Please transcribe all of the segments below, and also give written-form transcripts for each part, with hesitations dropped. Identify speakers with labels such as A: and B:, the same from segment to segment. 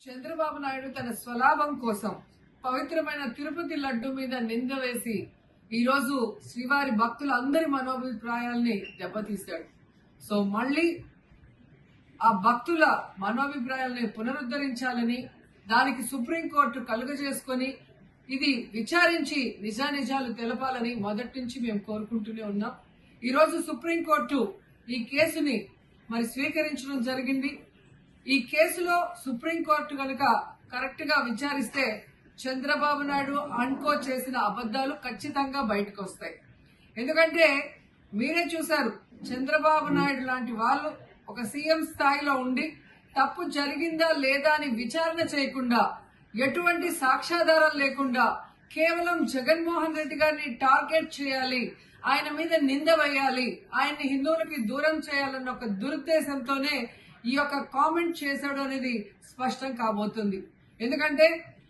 A: చంద్రబాబు నాయుడు తన స్వలాభం కోసం పవిత్రమైన తిరుపతి లడ్డు మీద నింద వేసి ఈరోజు శ్రీవారి భక్తులందరి మనోభిప్రాయాల్ని దెబ్బతీశాడు. సో మళ్ళీ ఆ భక్తుల మనోభిప్రాయాల్ని పునరుద్ధరించాలని, దానికి సుప్రీంకోర్టు కలుగజేసుకొని ఇది విచారించి నిజానిజాలు తెలపాలని మొదటి నుంచి మేము కోరుకుంటూనే ఉన్నాం. ఈరోజు సుప్రీంకోర్టు ఈ కేసుని స్వీకరించడం జరిగింది. ఈ కేసులో సుప్రీంకోర్టు కనుక కరెక్ట్ గా విచారిస్తే చంద్రబాబు నాయుడు అనుకో చేసిన అబద్దాలు ఖచ్చితంగా బయటకు వస్తాయి. ఎందుకంటే మీరే చూశారు, చంద్రబాబు నాయుడు లాంటి వాళ్ళు ఒక సీఎం స్థాయిలో ఉండి తప్పు జరిగిందా లేదా అని విచారణ చేయకుండా, ఎటువంటి సాక్ష్యాధారాలు లేకుండా కేవలం జగన్మోహన్ రెడ్డి గారిని టార్గెట్ చేయాలి, ఆయన మీద నింద వేయాలి, ఆయన్ని హిందువులకి దూరం చేయాలన్న ఒక దురుద్దేశంతోనే ఈ యొక్క కామెంట్ చేశాడు అనేది స్పష్టం కాబోతుంది. ఎందుకంటే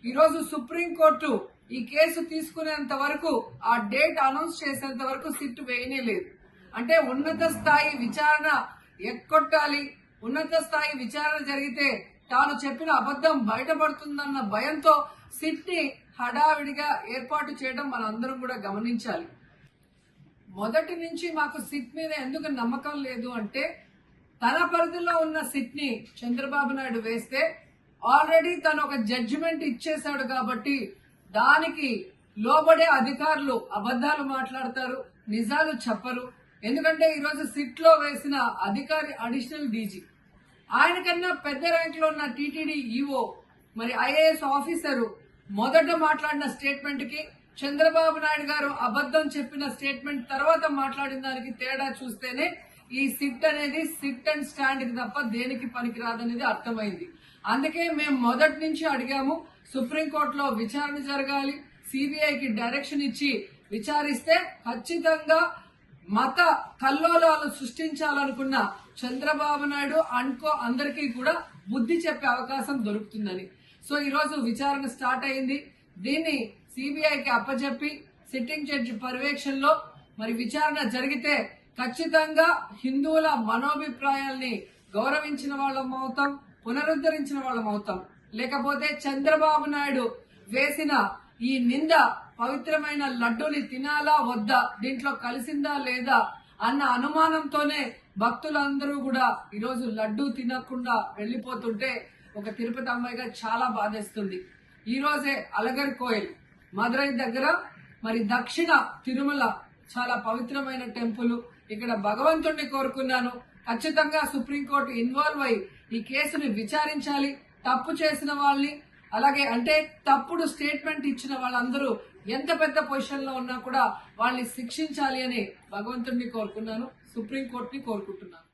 A: ఈరోజు సుప్రీంకోర్టు ఈ కేసు తీసుకునేంత వరకు, ఆ డేట్ అనౌన్స్ చేసేంత వరకు సిట్ వేయనే లేదు. అంటే ఉన్నత స్థాయి విచారణ ఎక్కొట్టాలి, ఉన్నత స్థాయి విచారణ జరిగితే తాను చెప్పిన అబద్ధం బయటపడుతుందన్న భయంతో సిట్ ని హడావిడిగా ఏర్పాటు చేయడం మనందరం కూడా గమనించాలి. మొదటి నుంచి మాకు సిట్ మీద ఎందుకు నమ్మకం లేదు అంటే, తన పరిధిలో ఉన్న సిట్ ని చంద్రబాబు నాయుడు వేస్తే ఆల్రెడీ తను ఒక జడ్జిమెంట్ ఇచ్చేశాడు కాబట్టి దానికి లోబడే అధికారులు అబద్దాలు మాట్లాడతారు, నిజాలు చెప్పరు. ఎందుకంటే ఈరోజు సిట్ లో వేసిన అధికారి అడిషనల్ డీజీ, ఆయన కన్నా పెద్ద ర్యాంక్ లో ఉన్న టీటీడీ ఈఓ, ఐఏఎస్ ఆఫీసరు మొదట మాట్లాడిన స్టేట్మెంట్ కి చంద్రబాబు నాయుడు గారు అబద్దం చెప్పిన స్టేట్మెంట్ తర్వాత మాట్లాడిన దానికి తేడా చూస్తేనే ఈ సిట్ అనేది సిట్ అండ్ స్టాండ్ కి తప్ప దేనికి పనికిరాదనేది అర్థమైంది. అందుకే మేము మొదటి నుంచి అడిగాము, సుప్రీంకోర్టులో విచారణ జరగాలి, సిబిఐకి డైరెక్షన్ ఇచ్చి విచారిస్తే ఖచ్చితంగా మత కల్లోలాలు సృష్టించాలనుకున్న చంద్రబాబు నాయుడు అనుకో అందరికీ కూడా బుద్ధి చెప్పే అవకాశం దొరుకుతుందని. సో ఈరోజు విచారణ స్టార్ట్ అయింది. దీన్ని సిబిఐకి అప్పచెప్పి సిట్టింగ్ జడ్జి పర్యవేక్షణలో విచారణ జరిగితే ఖచ్చితంగా హిందువుల మనోభిప్రాయాల్ని గౌరవించిన వాళ్ళం అవుతాం, పునరుద్ధరించిన వాళ్ళం అవుతాం. లేకపోతే చంద్రబాబు నాయుడు వేసిన ఈ నింద పవిత్రమైన లడ్డూని తినాలా వద్దా, దీంట్లో కలిసిందా లేదా అన్న అనుమానంతోనే భక్తులందరూ కూడా ఈరోజు లడ్డూ తినకుండా వెళ్లిపోతుంటే ఒక తిరుపతి అమ్మాయిగా చాలా బాధేస్తుంది. ఈ రోజే అలగర్ కోయిల్ మదురై దగ్గర దక్షిణ తిరుమల చాలా పవిత్రమైన టెంపుల్. ఇక్కడ భగవంతుడిని కోరుకున్నాను, ఖచ్చితంగా సుప్రీంకోర్టు ఇన్వాల్వ్ అయి ఈ కేసుని విచారించాలి. తప్పు చేసిన వాళ్ళని, అలాగే అంటే తప్పుడు స్టేట్మెంట్ ఇచ్చిన వాళ్ళందరూ ఎంత పెద్ద పొజిషన్ లో ఉన్నా కూడా వాళ్ళని శిక్షించాలి అని భగవంతుడిని కోరుకున్నాను, సుప్రీంకోర్టుని కోరుకుంటున్నాను.